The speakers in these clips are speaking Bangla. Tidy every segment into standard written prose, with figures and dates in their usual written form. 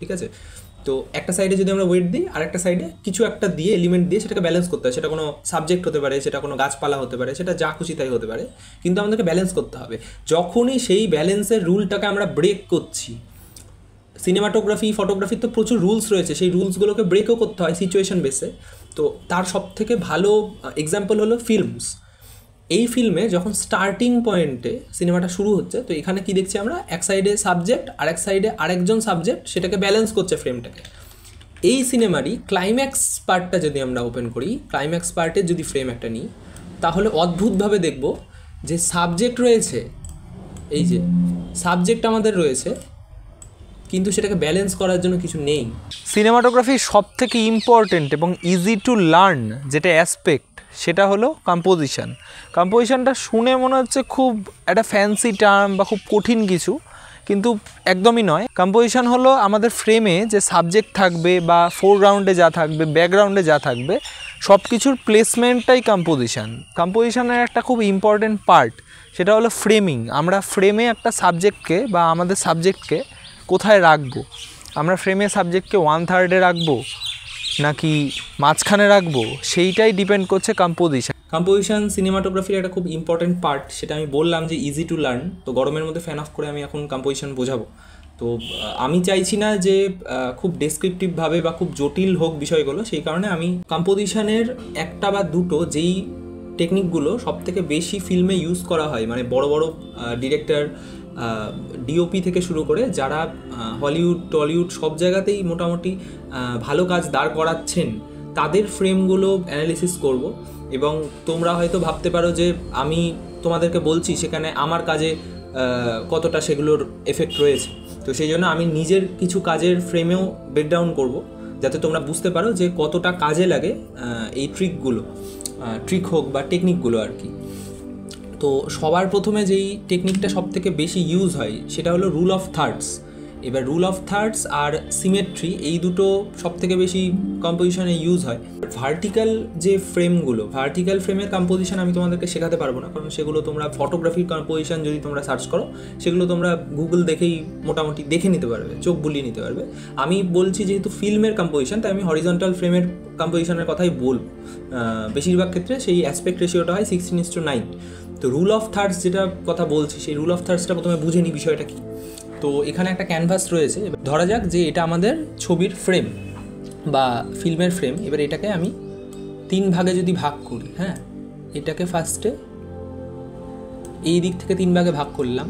ঠিক আছে? তো একটা সাইডে যদি আমরা ওয়েট দিই, আর একটা সাইডে কিছু একটা দিয়ে এলিমেন্ট দিয়ে সেটাকে ব্যালেন্স করতে হয়। সেটা কোনো সাবজেক্ট হতে পারে, সেটা কোনো গাছপালা হতে পারে, সেটা যা খুশি তাই হতে পারে, কিন্তু আমাদেরকে ব্যালেন্স করতে হবে। যখনই সেই ব্যালেন্সের রুলটাকে আমরা ব্রেক করছি, সিনেমাটোগ্রাফি ফটোগ্রাফির তো প্রচুর রুলস রয়েছে, সেই রুলসগুলোকে ব্রেকও করতে হয় সিচুয়েশন বেসে। তো তার সব থেকে ভালো এক্সাম্পল হলো ফিল্মস। এই ফিল্মে যখন স্টার্টিং পয়েন্টে সিনেমাটা শুরু হচ্ছে, তো এখানে কি দেখছি আমরা, এক সাইডে সাবজেক্ট আর এক সাইডে আরেকজন সাবজেক্ট সেটাকে ব্যালেন্স করছে ফ্রেমটাকে। এই সিনেমারই ক্লাইম্যাক্স পার্টটা যদি আমরা ওপেন করি, ক্লাইম্যাক্স পার্টের যদি ফ্রেম একটা নিই, তাহলে অদ্ভুতভাবে দেখব যে সাবজেক্ট রয়েছে, এই যে সাবজেক্ট আমাদের রয়েছে, কিন্তু সেটাকে ব্যালেন্স করার জন্য কিছু নেই। সিনেমাটোগ্রাফির সব থেকে ইম্পর্টেন্ট এবং ইজি টু লার্ন যেটা অ্যাসপেক্ট, সেটা হলো কম্পোজিশন। কম্পোজিশনটা শুনে মনে হচ্ছে খুব একটা ফ্যান্সি টার্ম বা খুব কঠিন কিছু, কিন্তু একদমই নয়। কম্পোজিশন হলো আমাদের ফ্রেমে যে সাবজেক্ট থাকবে বা ফোরগ্রাউন্ডে যা থাকবে, ব্যাকগ্রাউন্ডে যা থাকবে, সব কিছুর প্লেসমেন্টটাই কম্পোজিশন। কম্পোজিশনের একটা খুব ইম্পর্টেন্ট পার্ট সেটা হলো ফ্রেমিং। আমরা ফ্রেমে একটা সাবজেক্টকে বা আমাদের সাবজেক্টকে কোথায় রাখবো, আমরা ফ্রেমে সাবজেক্টকে 1/3 রাখবো নাকি মাঝখানে রাখবো, সেইটাই ডিপেন্ড করছে কম্পোজিশন। কম্পোজিশন সিনেমাটোগ্রাফির একটা খুব ইম্পর্টেন্ট পার্ট, সেটা আমি বললাম যে ইজি টু লার্ন। তো গরমের মধ্যে ফ্যান অফ করে আমি এখন কম্পোজিশন বোঝাবো। তো আমি চাইছি না যে খুব ডেসক্রিপটিভভাবে বা খুব জটিল হোক বিষয়গুলো, সেই কারণে আমি কম্পোজিশনের একটা বা দুটো যেই টেকনিকগুলো সব থেকে বেশি ফিল্মে ইউজ করা হয়, মানে বড় বড় ডিরেক্টর, ডিওপি থেকে শুরু করে যারা হলিউড টলিউড সব জায়গাতেই মোটামুটি ভালো কাজ দাঁড় করাচ্ছেন, তাদের ফ্রেমগুলো অ্যানালিসিস করব। এবং তোমরা হয়তো ভাবতে পারো যে আমি তোমাদেরকে বলছি সেখানে আমার কাজে কতটা সেগুলোর এফেক্ট রয়েছে। তো সেই জন্য আমি নিজের কিছু কাজের ফ্রেমেও ব্রেকডাউন করব, যাতে তোমরা বুঝতে পারো যে কতটা কাজে লাগে এই ট্রিকগুলো, ট্রিক হোক বা টেকনিকগুলো আর কি। তো সবার প্রথমে যেই টেকনিকটা সব থেকে বেশি ইউজ হয় সেটা হলো রুল অফ থার্ডস। এবার রুল অফ থার্ডস আর সিমেট্রি, এই দুটো সব থেকে বেশি কম্পোজিশনে ইউজ হয়। ভার্টিক্যাল যে ফ্রেমগুলো, ভার্টিক্যাল ফ্রেমের কম্পোজিশন আমি তোমাদেরকে শেখাতে পারবো না, কারণ সেগুলো তোমরা ফটোগ্রাফির কম্পোজিশন যদি তোমরা সার্চ করো, সেগুলো তোমরা গুগল দেখেই মোটামুটি দেখে নিতে পারবে, চোখ বুলিয়ে নিতে পারবে। আমি বলছি যেহেতু ফিল্মের কম্পোজিশন, তাই আমি হরিজন্টাল ফ্রেমের কম্পোজিশনের কথাই বলবো। বেশিরভাগ ক্ষেত্রে সেই অ্যাসপেক্ট রেশিওটা হয় 16:9। তো রুল অফ থার্ডস যেটা কথা বলছি, সেই রুল অফ থার্ডসটা প্রথমে বুঝে নিই বিষয়টা কি। তো এখানে একটা ক্যানভাস রয়েছে, ধরা যাক যে এটা আমাদের ছবির ফ্রেম বা ফিল্মের ফ্রেম। এবার এটাকে আমি 3 ভাগে যদি ভাগ করি, হ্যাঁ, এটাকে ফার্স্টে এই দিক থেকে 3 ভাগে ভাগ করলাম,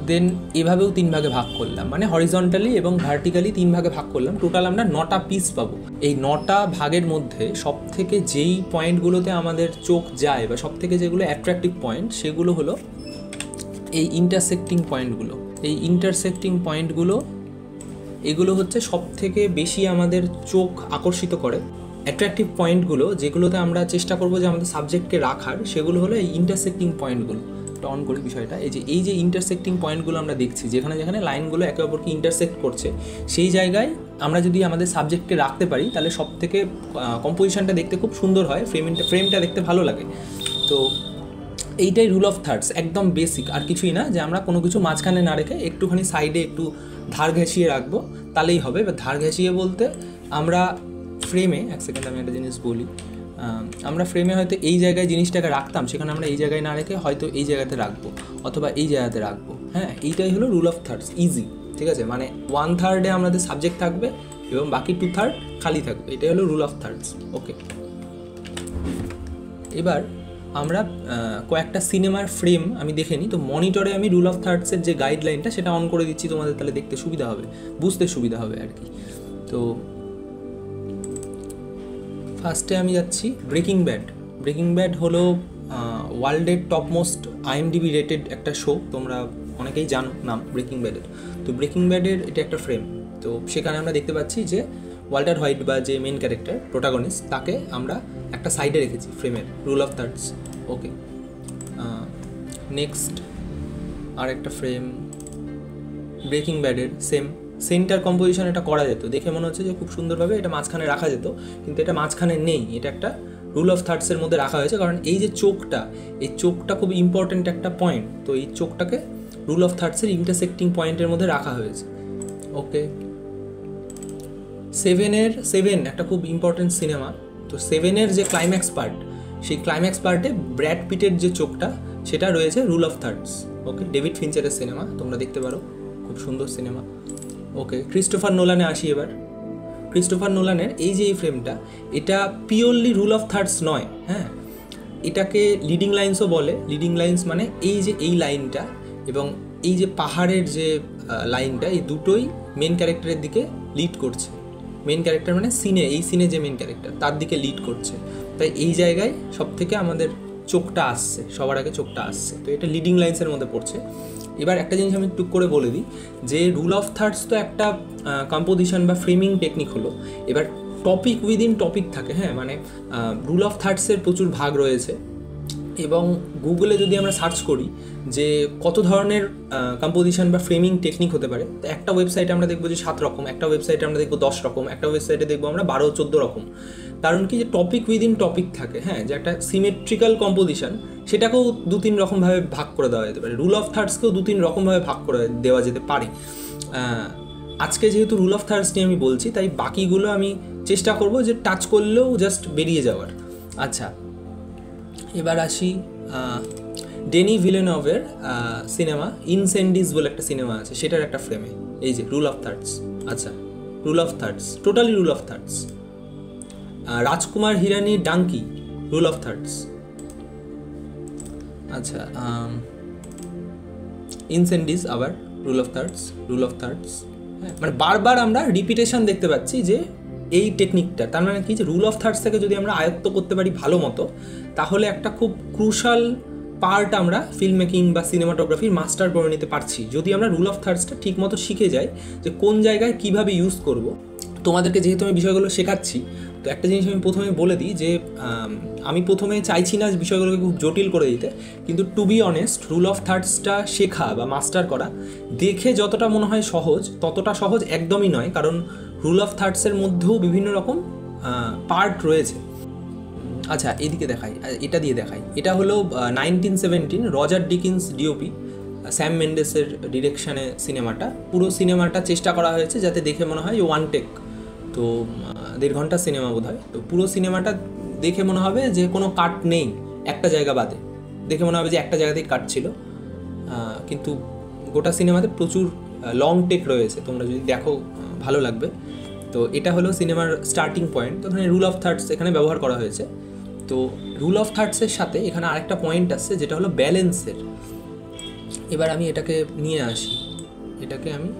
দেন এভাবেও 3 ভাগে ভাগ করলাম, মানে হরিজন্টালি এবং ভার্টিক্যালি 3 ভাগে ভাগ করলাম। টোটাল আমরা 9টা পিস পাবো। এই 9টা ভাগের মধ্যে সব থেকে যেই পয়েন্টগুলোতে আমাদের চোখ যায় বা সব থেকে যেগুলো অ্যাট্রাকটিভ পয়েন্ট, সেগুলো হলো এই ইন্টারসেক্টিং পয়েন্টগুলো। এই ইন্টারসেক্টিং পয়েন্টগুলো, এগুলো হচ্ছে সব থেকে বেশি আমাদের চোখ আকর্ষিত করে। অ্যাট্রাকটিভ পয়েন্টগুলো যেগুলোতে আমরা চেষ্টা করবো যে আমাদের সাবজেক্টকে রাখার, সেগুলো হলো এই ইন্টারসেক্টিং পয়েন্টগুলো। অন করি বিষয়টা, এই যে ইন্টারসেক্টিং পয়েন্টগুলো আমরা দেখছি, যেখানে যেখানে লাইনগুলো একে অপরকে ইন্টারসেক্ট করছে, সেই জায়গায় আমরা যদি আমাদের সাবজেক্টকে রাখতে পারি, তাহলে সব থেকে কম্পোজিশনটা দেখতে খুব সুন্দর হয়, ফ্রেমটা দেখতে ভালো লাগে। তো এইটাই রুল অফ থার্ডস, একদম বেসিক, আর কিছুই না, যে আমরা কোনো কিছু মাঝখানে না রেখে একটুখানি সাইডে একটু ধার ঘেঁষিয়ে রাখবো, তাহলেই হবে। এবার ধার ঘেঁষিয়ে বলতে আমরা ফ্রেমে, এক সেকেন্ড আমি একটা জিনিস বলি, আমরা ফ্রেমে হয়তো এই জায়গায় জিনিসটাকে রাখতাম, সেখানে আমরা এই জায়গায় না রেখে হয়তো এই জায়গাতে রাখবো, অথবা এই জায়গাতে রাখবো। হ্যাঁ, এইটাই হলো রুল অফ থার্ডস, ইজি, ঠিক আছে? মানে 1/3 আমাদের সাবজেক্ট থাকবে এবং বাকি 2/3 খালি থাকবে, এটাই হলো রুল অফ থার্ডস। ওকে, এবার আমরা কয়েকটা সিনেমার ফ্রেম আমি দেখে নিই। তো মনিটরে আমি রুল অফ থার্ডসের যে গাইডলাইনটা, সেটা অন করে দিচ্ছি তোমাদের, তাহলে দেখতে সুবিধা হবে, বুঝতে সুবিধা হবে আর কি। তো ফার্স্টে আমি যাচ্ছি ব্রেকিং ব্যাড। ব্রেকিং ব্যাড হলো ওয়ার্ল্ডের টপমোস্ট IMDb রেটেড একটা শো, তোমরা অনেকেই জানো নাম ব্রেকিং ব্যাডের। তো ব্রেকিং ব্যাডের এটা একটা ফ্রেম। তো সেখানে আমরা দেখতে পাচ্ছি যে ওয়াল্টার হোয়াইট বা যে মেন ক্যারেক্টার প্রোটাগনিস্ট, তাকে আমরা একটা সাইডে রেখেছি ফ্রেমের, rule of thirds. Okay, next আর একটা ফ্রেম ব্রেকিং ব্যাডের, সেম সেন্টার কম্পোজিশন এটা করা যেত, দেখে মনে হচ্ছে যে খুব সুন্দরভাবে এটা মাঝখানে রাখা যেত, কিন্তু এটা মাঝখানে নেই, এটা একটা রুল অফ থার্ডসের মধ্যে রাখা হয়েছে, কারণ এই যে চোখটা, এই চোখটা খুব ইম্পর্ট্যান্ট একটা পয়েন্ট। তো এই চোখটাকে রুল অফ থার্ডসের ইন্টারসেক্টিং পয়েন্টের মধ্যে রাখা হয়েছে। ওকে, সেভেন একটা খুব ইম্পর্টেন্ট সিনেমা। তো সেভেনের যে ক্লাইম্যাক্স পার্ট, সেই ক্লাইম্যাক্স পার্টে ব্র্যাড পিটের যে চোখটা সেটা রয়েছে rule of thirds. Okay, David ফিঞ্চারের সিনেমা, তোমরা দেখতে পারো, খুব সুন্দর সিনেমা। ওকে, ক্রিস্টোফার নোলানে আসি এবার। ক্রিস্টোফার নোলানের এই যে এই ফ্রেমটা, এটা পিওরলি রুল অফ থার্ডস নয়, হ্যাঁ, এটাকে লিডিং লাইন্সও বলে। লিডিং লাইন্স মানে এই যে এই লাইনটা এবং এই যে পাহাড়ের যে লাইনটা, এই দুটোই মেন ক্যারেক্টারের দিকে লিড করছে। মেন ক্যারেক্টার মানে এই সিনে যে মেন ক্যারেক্টার তার দিকে লিড করছে, তাই এই জায়গায় সব থেকে আমাদের চোখটা আসছে, সবার আগে চোখটা আসছে। তো এটা লিডিং লাইন্সের মধ্যে পড়ছে। এবার একটা জিনিস আমি টুক করে বলে দিই যে রুল অফ থার্ডস তো একটা কম্পোজিশন বা ফ্রেমিং টেকনিক হলো। এবার টপিক উইদিন টপিক থাকে, হ্যাঁ, মানে রুল অফ থার্ডসের প্রচুর ভাগ রয়েছে এবং গুগলে যদি আমরা সার্চ করি যে কত ধরনের কম্পোজিশন বা ফ্রেমিং টেকনিক হতে পারে, তো একটা ওয়েবসাইটে আমরা দেখবো যে 7 রকম, একটা ওয়েবসাইটে আমরা দেখবো 10 রকম, একটা ওয়েবসাইটে দেখবো আমরা 12-14 রকম। কারণ কি, যে টপিক উইদিন টপিক থাকে, হ্যাঁ, যে একটা সিমেট্রিক্যাল কম্পোজিশন সেটাকেও 2-3 রকমভাবে ভাগ করে দেওয়া যেতে পারে। রুল অফ থার্ডসকেও 2-3 রকমভাবে ভাগ করে দেওয়া যেতে পারে। আজকে যেহেতু রুল অফ থার্ডস নিয়ে আমি বলছি, তাই বাকিগুলো আমি চেষ্টা করব যে টাচ করলেও জাস্ট বেরিয়ে যাওয়ার। আচ্ছা, এবার আসি ডেনি ভিলেনভের সিনেমা ইনসেন্ডিস বলে একটা সিনেমা আছে, সেটার একটা ফ্রেমে এই যে রুল অফ থার্ডস। আচ্ছা, rule of thirds, totally rule of thirds. Rajkumar Hirani Dunki, rule of thirds. আচ্ছা, ইনসেন্ডিস আবার rule of thirds, rule of thirds. হ্যাঁ, মানে বারবার আমরা রিপিটেশন দেখতে পাচ্ছি যে এই টেকনিকটা। তার মানে কি, যে রুল অফ থার্ডস থেকে যদি আমরা আয়ত্ত করতে পারি ভালো মতো, তাহলে একটা খুব ক্রুশাল পার্ট আমরা ফিল্ম মেকিং বা সিনেমাটোগ্রাফির মাস্টার করে নিতে পারছি, যদি আমরা রুল অফ থার্ডসটা ঠিক মতো শিখে যাই যে কোন জায়গায় কীভাবে ইউজ করব। তোমাদেরকে যেহেতু আমি বিষয়গুলো শেখাচ্ছি, তো একটা জিনিস আমি প্রথমে বলে দিই যে আমি প্রথমে চাইছি না বিষয়গুলোকে খুব জটিল করে দিতে, কিন্তু to be honest, rule of থার্ডসটা শেখা বা মাস্টার করা দেখে যতটা মনে হয় সহজ, ততটা সহজ একদমই নয়। কারণ রুল অফ থার্ডসের মধ্যেও বিভিন্ন রকম পার্ট রয়েছে। আচ্ছা, এদিকে দেখাই, এটা দিয়ে দেখাই। এটা হলো 1917 রজার ডিকিন্স ডিওপি, স্যাম মেন্ডেসের ডিরেকশানে সিনেমাটা। পুরো সিনেমাটা চেষ্টা করা হয়েছে যাতে দেখে মনে হয় ওয়ান টেক, তো 1.5 ঘন্টার সিনেমা বোধ হয়। তো পুরো সিনেমাটা দেখে মনে হবে যে কোনো কাট নেই, একটা জায়গা বাদে দেখে মনে হবে যে একটা জায়গাতেই কাট ছিল, কিন্তু গোটা সিনেমাতে প্রচুর লং টেক রয়েছে। তোমরা যদি দেখো ভালো লাগবে। তো এটা হলো সিনেমার স্টার্টিং পয়েন্ট। তো এখানে রুল অফ থার্ডস এখানে ব্যবহার করা হয়েছে। তো রুল অফ থার্ডসের সাথে এখানে আরেকটা পয়েন্ট আসছে, যেটা হলো ব্যালেন্সের। এবার আমি এটাকে নিয়ে আসি, এটাকে আমি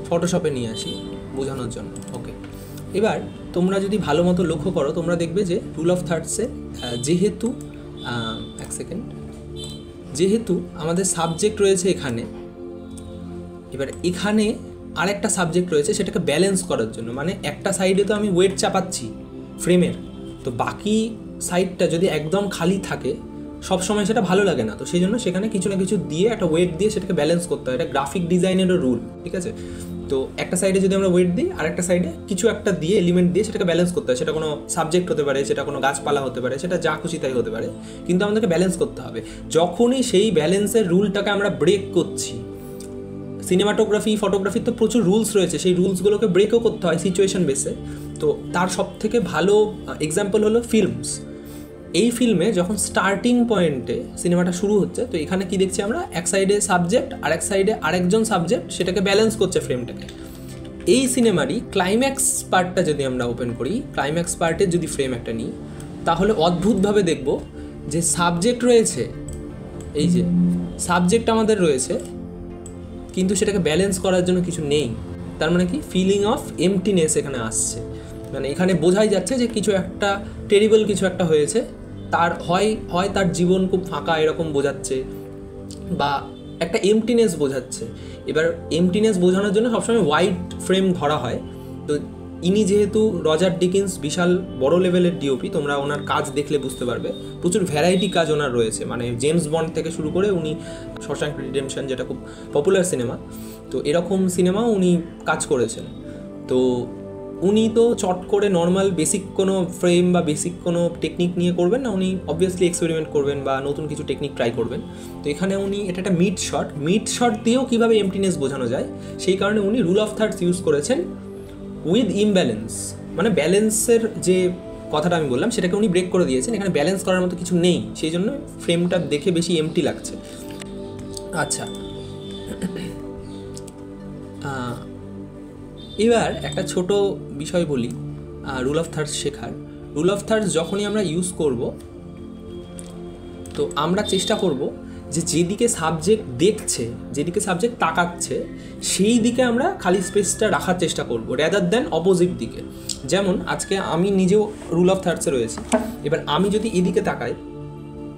ফটোশপে নিয়ে আসি বোঝানোর জন্য। ওকে, এবার তোমরা যদি ভালো মতো লক্ষ্য করো, তোমরা দেখবে যে রুল অফ থার্ডসে যেহেতু যেহেতু আমাদের সাবজেক্ট রয়েছে এখানে, এবার এখানে আরেকটা সাবজেক্ট রয়েছে সেটাকে ব্যালেন্স করার জন্য। মানে একটা সাইডে তো আমি ওয়েট চাপাচ্ছি ফ্রেমের, তো বাকি সাইডটা যদি একদম খালি থাকে সবসময় সেটা ভালো লাগে না। তো সেই জন্য সেখানে কিছু না কিছু দিয়ে, একটা ওয়েট দিয়ে সেটাকে ব্যালেন্স করতে হয়। এটা গ্রাফিক ডিজাইনেরও রুল, ঠিক আছে? তো একটা সাইডে যদি আমরা ওয়েট দিই, আর একটা সাইডে কিছু একটা দিয়ে, এলিমেন্ট দিয়ে সেটাকে ব্যালেন্স করতে হয়। সেটা কোনো সাবজেক্ট হতে পারে, সেটা কোনো গাছপালা হতে পারে, সেটা যা খুশি তাই হতে পারে, কিন্তু আমাদেরকে ব্যালেন্স করতে হবে। যখনই সেই ব্যালেন্সের রুলটাকে আমরা ব্রেক করছি, সিনেমাটোগ্রাফি, ফটোগ্রাফির তো প্রচুর রুলস রয়েছে, সেই রুলসগুলোকে ব্রেকও করতে হয় সিচুয়েশন বেসে। তো তার সব থেকে ভালো এক্সাম্পল হলো ফিল্মস। এই ফিল্মে যখন স্টার্টিং পয়েন্টে সিনেমাটা শুরু হচ্ছে, তো এখানে কি দেখছি আমরা, এক সাইডে সাবজেক্ট আর এক সাইডে আরেকজন সাবজেক্ট সেটাকে ব্যালেন্স করছে ফ্রেমটাকে। এই সিনেমারই ক্লাইম্যাক্স পার্টটা যদি আমরা ওপেন করি, ক্লাইম্যাক্স পার্টের যদি ফ্রেম একটা নিই, তাহলে অদ্ভুতভাবে দেখব যে সাবজেক্ট রয়েছে, এই যে সাবজেক্ট আমাদের রয়েছে, কিন্তু সেটাকে ব্যালেন্স করার জন্য কিছু নেই। তার মানে কি, ফিলিং অফ এমটিনেস এখানে আসছে। মানে এখানে বোঝাই যাচ্ছে যে কিছু একটা টেরিবল কিছু একটা হয়েছে, তার হয় তার জীবন খুব ফাঁকা এরকম বোঝাচ্ছে, বা একটা এমটিনেস বোঝাচ্ছে। এবার এমটিনেস বোঝানোর জন্য সবসময় হোয়াইট ফ্রেম ধরা হয়। তো ইনি যেহেতু রজার ডিকিন্স বিশাল বড় লেভেলের ডিওপি, তোমরা ওনার কাজ দেখলে বুঝতে পারবে, প্রচুর ভ্যারাইটি কাজ ওনার রয়েছে। মানে জেমস বন্ড থেকে শুরু করে উনি শশাঙ্ক রিডেম্পশন, যেটা খুব পপুলার সিনেমা, তো এরকম সিনেমাও উনি কাজ করেছেন। তো উনি তো চট করে নর্মাল বেসিক কোনো ফ্রেম বা বেসিক কোনো টেকনিক নিয়ে করবেন না, উনি অবভিয়াসলি এক্সপেরিমেন্ট করবেন বা নতুন কিছু টেকনিক ট্রাই করবেন। তো এখানে উনি এটা একটা মিড শট দিয়েও কীভাবে এমটিনেস বোঝানো যায় সেই কারণে উনি রুল অফ থার্ডস ইউজ করেছেন উইথ ইমব্যালেন্স, মানে ব্যালেন্সের যে কথাটা আমি বললাম সেটাকে উনি ব্রেক করে দিয়েছেন, এখানে ব্যালেন্স করার মতো কিছু নেই, সেই জন্য ফ্রেমটা দেখে বেশি এমটি লাগছে। আচ্ছা, এবার একটা ছোট বিষয় বলি রুল অফ থার্ডস শেখার। রুল অফ থার্ডস যখনই আমরা ইউজ করব তো আমরা চেষ্টা করব যে যেদিকে সাবজেক্ট দেখছে, যেদিকে সাবজেক্ট তাকাচ্ছে সেই দিকে আমরা খালি স্পেসটা রাখার চেষ্টা করব র্যাদার দ্যান অপোজিট দিকে। যেমন আজকে আমি নিজেও রুল অফ থার্ডসে রয়েছি, এবার আমি যদি এদিকে তাকাই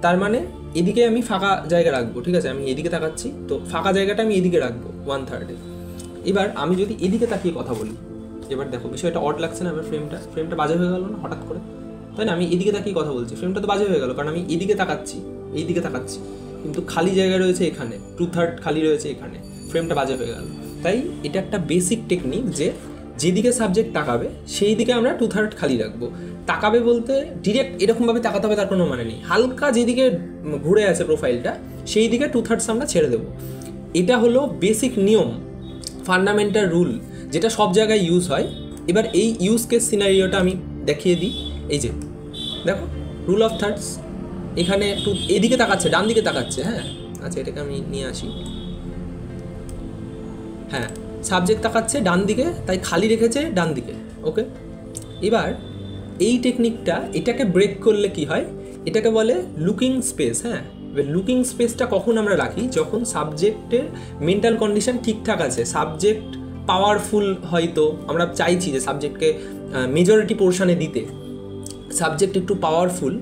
তার মানে এদিকে আমি ফাঁকা জায়গা রাখবো, ঠিক আছে, আমি এদিকে তাকাচ্ছি তো ফাঁকা জায়গাটা আমি এদিকে রাখবো 1/3। এবার আমি যদি এদিকে তাকিয়ে কথা বলি, এবার দেখো বিষয়টা অড লাগছে না, এবার ফ্রেমটা বাজে হয়ে গেল না হঠাৎ করে, তাই না? আমি এদিকে তাকিয়ে কথা বলছি, ফ্রেমটা তো বাজে হয়ে গেল কারণ আমি এদিকে তাকাচ্ছি, এইদিকে তাকাচ্ছি, কিন্তু খালি জায়গা রয়েছে এখানে, 2/3 খালি রয়েছে এখানে, ফ্রেমটা বাজে হয়ে গেল। তাই এটা একটা বেসিক টেকনিক যে যেদিকে সাবজেক্ট তাকাবে সেই দিকে আমরা 2/3 খালি রাখবো। তাকাবে বলতে ডিরেক্ট এরকমভাবে তাকাতে হবে তার কোনো মানে নেই, হালকা যেদিকে ঘুরে আছে প্রোফাইলটা সেই দিকে 2/3 আমরা ছেড়ে দেবো। এটা হলো বেসিক নিয়ম, ফান্ডামেন্টাল রুল, যেটা সব জায়গায় ইউজ হয়। এবার এই ইউজ কেস সিনারিওটা আমি দেখিয়ে দিই। এই যে দেখো রুল অফ থার্ডস, এখানে একটু এদিকে তাকাচ্ছে, ডান দিকে তাকাচ্ছে, হ্যাঁ আচ্ছা এটাকে আমি নিয়ে আসি, হ্যাঁ সাবজেক্ট তাকাচ্ছে ডান দিকে তাই খালি রেখেছে ডান দিকে, ওকে। এবার এই টেকনিকটা এটাকে ব্রেক করলে কি হয়, এটাকে বলে লুকিং স্পেস, হ্যাঁ। এবার লুকিং স্পেসটা কখন আমরা রাখি, যখন সাবজেক্টের মেন্টাল কন্ডিশন ঠিকঠাক আছে, সাবজেক্ট পাওয়ারফুল, হয়তো আমরা চাইছি যে সাবজেক্টকে মেজরিটি পোর্শনে দিতে, সাবজেক্ট একটু পাওয়ারফুল,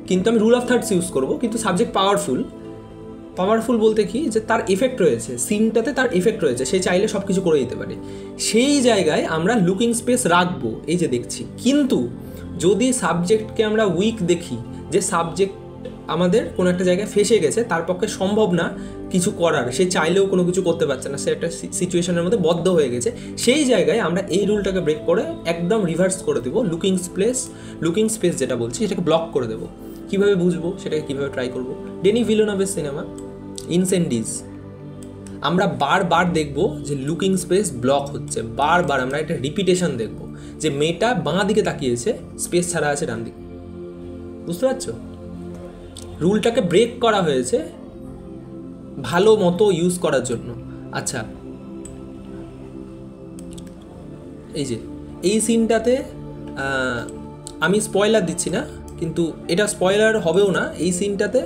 কিন্তু আমি রুল অফ থার্ডস ইউজ করবো, কিন্তু সাবজেক্ট পাওয়ারফুল বলতে কি যে তার এফেক্ট রয়েছে, সিনটাতে তার এফেক্ট রয়েছে, সে চাইলে সব কিছু করে দিতে পারে, সেই জায়গায় আমরা লুকিং স্পেস রাখবো, এই যে দেখছি। কিন্তু যদি সাবজেক্টকে আমরা উইক দেখি, যে সাবজেক্ট আমাদের কোনো একটা জায়গায় ফেসে গেছে, তার পক্ষে সম্ভব না কিছু করার, সে চাইলেও কোনো কিছু করতে পারছে না, সে একটা সিচুয়েশনের মধ্যে বদ্ধ হয়ে গেছে, সেই জায়গায় আমরা এই রুলটাকে ব্রেক করে একদম রিভার্স করে দেবো, লুকিং স্পেস যেটা বলছি সেটাকে ব্লক করে দেবো। কীভাবে বুঝবো সেটাকে কীভাবে ট্রাই করবো, ডেনি ভিলোনোভের সিনেমা ইনসেন্ডিজ আমরা বারবার দেখবো যে লুকিং স্পেস ব্লক হচ্ছে, বারবার আমরা একটা রিপিটেশন দেখবো যে মেয়েটা বাঁ দিকে তাকিয়েছে, স্পেস ছাড়া আছে ডান দিকে, বুঝতে পারছো? রুলটাকে ব্রেক করা হয়েছে ভালো মতো ইউজ করার জন্য। আচ্ছা এই যে এই সিনটাতে আমি স্পয়লার দিচ্ছি না, কিন্তু এটা স্পয়লার হবেও না, এই সিনটাতে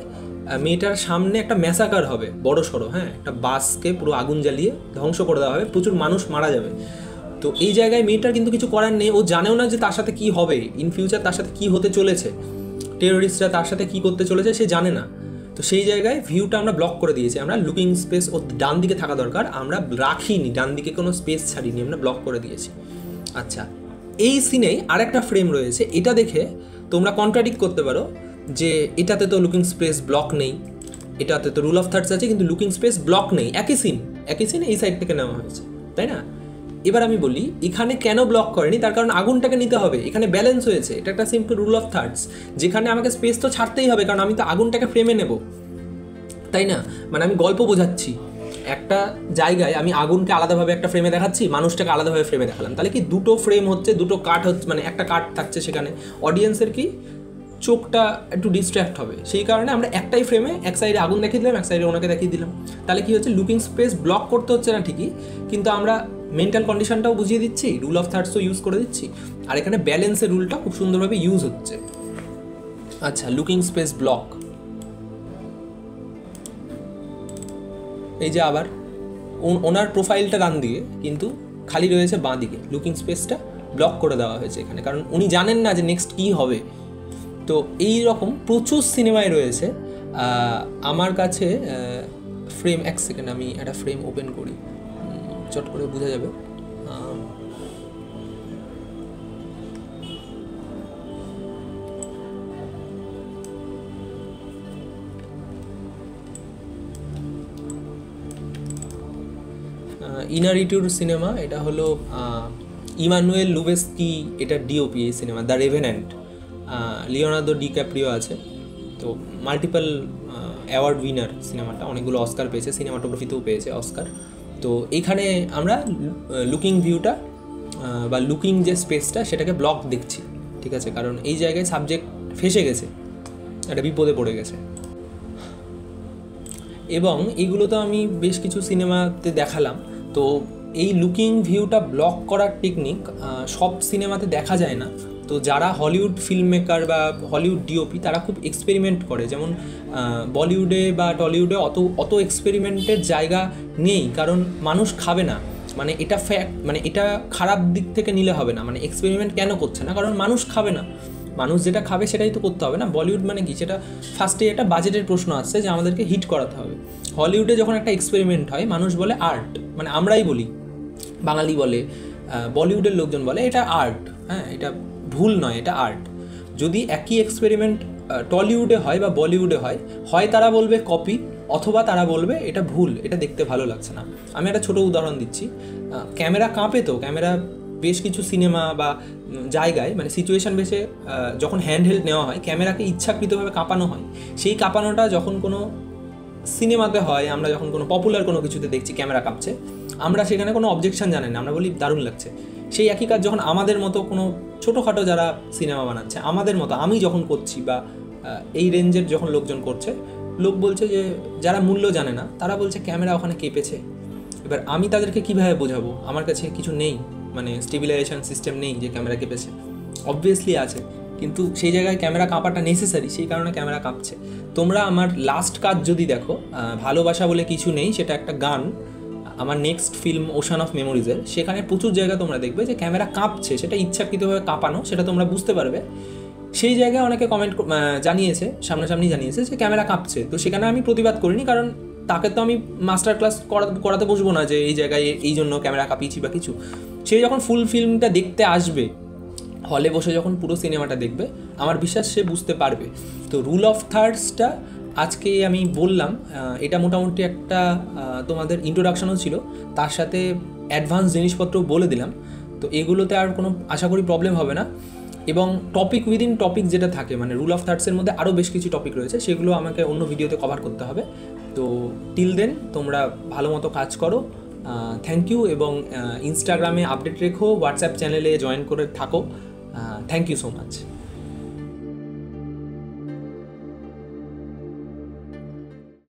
মেয়েটার সামনে একটা ম্যাসাকার হবে বড় সড়ো, হ্যাঁ, একটা বাসকে পুরো আগুন জ্বালিয়ে ধ্বংস করে দেওয়া হবে, প্রচুর মানুষ মারা যাবে। তো এই জায়গায় মেয়েটার কিন্তু কিছু করার নেই, ও জানেও না যে তার সাথে কি হবে, ইন ফিউচার তার সাথে কি হতে চলেছে, টেরোরিস্টরা তার সাথে কি করতে চলেছে সে জানে না। তো সেই জায়গায় ভিউটা আমরা ব্লক করে দিয়েছি, আমরা লুকিং স্পেস ও ডান দিকে থাকা দরকার, আমরা রাখিনি, ডান দিকে কোনো স্পেস ছাড়িনি, আমরা ব্লক করে দিয়েছি। আচ্ছা এই সিনেই আরেকটা ফ্রেম রয়েছে, এটা দেখে তোমরা কন্ট্রাডিক্ট করতে পারো যে এটাতে তো লুকিং স্পেস ব্লক নেই, এটাতে তো রুল অফ থার্ডস আছে কিন্তু লুকিং স্পেস ব্লক নেই, একই সিন এই সাইড থেকে নেওয়া হয়েছে, তাই না? এবার আমি বলি এখানে কেন ব্লক করেনি, তার কারণ আগুনটাকে নিতে হবে, এখানে ব্যালেন্স হয়েছে, এটা একটা সিম্পল রুল অফ থার্ডস, যেখানে আমাকে স্পেস তো ছাড়তেই হবে কারণ আমি তো আগুনটাকে ফ্রেমে নেব, তাই না? মানে আমি গল্প বোঝাচ্ছি, একটা জায়গায় আমি আগুনকে আলাদাভাবে একটা ফ্রেমে দেখাচ্ছি, মানুষটাকে আলাদাভাবে ফ্রেমে দেখালাম, তাহলে কি দুটো ফ্রেম হচ্ছে, দুটো কাট হচ্ছে, মানে একটা কাট থাকছে, সেখানে অডিয়েন্সের কি চোখটা একটু ডিস্ট্র্যাক্ট হবে, সেই কারণে আমরা একটাই ফ্রেমে এক সাইডে আগুন দেখিয়ে দিলাম, এক সাইডে ওনাকে দেখিয়ে দিলাম, তাহলে কি হচ্ছে লুকিং স্পেস ব্লক করতে হচ্ছে না ঠিকই, কিন্তু আমরা মেন্টাল কন্ডিশনটাও বুঝিয়ে দিচ্ছি, রুল অফ থার্ডসও ইউজ করে দিচ্ছি, আর এখানে ব্যালেন্সের রুলটা খুব সুন্দরভাবে ইউজ হচ্ছে। আচ্ছা লুকিং স্পেস ব্লক, এই যে আবার ওনার প্রোফাইলটা ডান দিকে কিন্তু খালি রয়েছে বাঁ দিকে, লুকিং স্পেসটা ব্লক করে দেওয়া হয়েছে এখানে, কারণ উনি জানেন না যে নেক্সট কী হবে। তো এই রকম প্রচুর সিনেমায় রয়েছে। আমার কাছে ফ্রেম, এক সেকেন্ড আমি একটা ফ্রেম ওপেন করি, চট করে বোঝা যাবে। ইনারিটুর সিনেমা, এটা হলো ইমানুয়েল লুবেস্কি এটা ডিওপি এই সিনেমা, দ্য রেভেন্যান্ট। লিওনার্দো ডিক্যাপ্রিও আছে। তো মাল্টিপল অ্যাওয়ার্ড উইনার সিনেমাটা, অনেকগুলো অস্কার পেয়েছে, সিনেমাটোগ্রাফিতেও পেয়েছে অস্কার। তো এইখানে আমরা লুকিং ভিউটা বা লুকিং যে স্পেসটা সেটাকে ব্লক দেখছি, ঠিক আছে, কারণ এই জায়গায় সাবজেক্ট ফেসে গেছে, একটা বিপদে পড়ে গেছে। এবং এইগুলো তো আমি বেশ কিছু সিনেমাতে দেখালাম। তো এই লুকিং ভিউটা ব্লক করার টেকনিক সব সিনেমাতে দেখা যায় না। তো যারা হলিউড ফিল্ম মেকার বা হলিউড ডিওপি তারা খুব এক্সপেরিমেন্ট করে, যেমন বলিউডে বা টলিউডে অত এক্সপেরিমেন্টের জায়গা নেই, কারণ মানুষ খাবে না। মানে এটা ফ্যাক্ট, মানে এটা খারাপ দিক থেকে নিলে হবে না। মানে এক্সপেরিমেন্ট কেন করছে না? কারণ মানুষ খাবে না। মানুষ যেটা খাবে সেটাই তো করতে হবে না। বলিউড মানে কি, সেটা ফার্স্টে একটা বাজেটের প্রশ্ন আসছে যে আমাদেরকে হিট করাতে হবে। হলিউডে যখন একটা এক্সপেরিমেন্ট হয় মানুষ বলে আর্ট, মানে আমরাই বলি, বাঙালি বলে, বলিউডের লোকজন বলে এটা আর্ট। হ্যাঁ, এটা ভুল নয়, এটা আর্ট। যদি একই এক্সপেরিমেন্ট টলিউডে হয় বা বলিউডে হয় তারা বলবে কপি, অথবা তারা বলবে এটা ভুল, এটা দেখতে ভালো লাগছে না। আমি একটা ছোটো উদাহরণ দিচ্ছি। ক্যামেরা কাঁপে, তো ক্যামেরা বেশ কিছু সিনেমা বা জায়গায় মানে সিচুয়েশান বেসে যখন হ্যান্ডহেল্ড নেওয়া হয় ক্যামেরাকে ইচ্ছাকৃতভাবে কাঁপানো হয়। সেই কাঁপানোটা যখন কোনো সিনেমাতে হয়, আমরা যখন কোনো পপুলার কোনো কিছুতে দেখছি ক্যামেরা কাঁপছে, আমরা সেখানে কোনো অবজেকশন জানি না, আমরা বলি দারুণ লাগছে। সেই একই কাজ যখন আমাদের মতো কোনো ছোটোখাটো যারা সিনেমা বানাচ্ছে, আমাদের মতো আমি যখন করছি বা এই রেঞ্জের যখন লোকজন করছে, লোক বলছে যে যারা মূল্য জানে না তারা বলছে ক্যামেরা ওখানে কেঁপেছে। এবার আমি তাদেরকে কীভাবে বোঝাবো? আমার কাছে কিছু নেই, মানে স্টেবিলাইজেশন সিস্টেম নেই যে ক্যামেরা কেঁপেছে। অবভিয়াসলি আছে, কিন্তু সেই জায়গায় ক্যামেরা কাঁপাটা নেসেসারি, সেই কারণে ক্যামেরা কাঁপছে। তোমরা আমার লাস্ট কাজ যদি দেখো, ভালোবাসা বলে কিছু নেই, সেটা একটা গান, আমার নেক্সট ফিল্ম ওশান অফ মেমোরিজের, সেখানে প্রচুর জায়গা তোমরা দেখবে যে ক্যামেরা কাঁপছে, সেটা ইচ্ছাকৃতভাবে কাঁপানো, সেটা তোমরা বুঝতে পারবে। সেই জায়গায় অনেকে কমেন্ট জানিয়েছে, সামনাসামনি জানিয়েছে যে ক্যামেরা কাঁপছে। তো সেখানে আমি প্রতিবাদ করিনি, কারণ তাকে তো আমি মাস্টার ক্লাস করাতে বসবো না যে এই জায়গায় এই জন্য ক্যামেরা কাঁপিয়েছি বা কিছু। সে যখন ফুল ফিল্মটা দেখতে আসবে, হলে বসে যখন পুরো সিনেমাটা দেখবে, আমার বিশ্বাস সে বুঝতে পারবে। তো রুল অফ থার্ডসটা আজকে আমি বললাম, এটা মোটামুটি একটা তোমাদের ইন্ট্রোডাকশনও ছিল, তার সাথে অ্যাডভান্স জিনিসপত্র বলে দিলাম। তো এগুলোতে আর কোনো আশা করি প্রবলেম হবে না। এবং টপিক উইদিন টপিক যেটা থাকে, মানে রুল অফ থার্ডসের মধ্যে আরও বেশ কিছু টপিক রয়েছে, সেগুলো আমাকে অন্য ভিডিওতে কভার করতে হবে। তো টিল দেন তোমরা ভালো মতো কাজ করো। Thank you. এবং ইনস্টাগ্রামে আপডেট রেখো, হোয়াটসঅ্যাপ চ্যানেলে জয়েন করে থাকো। Thank you so much.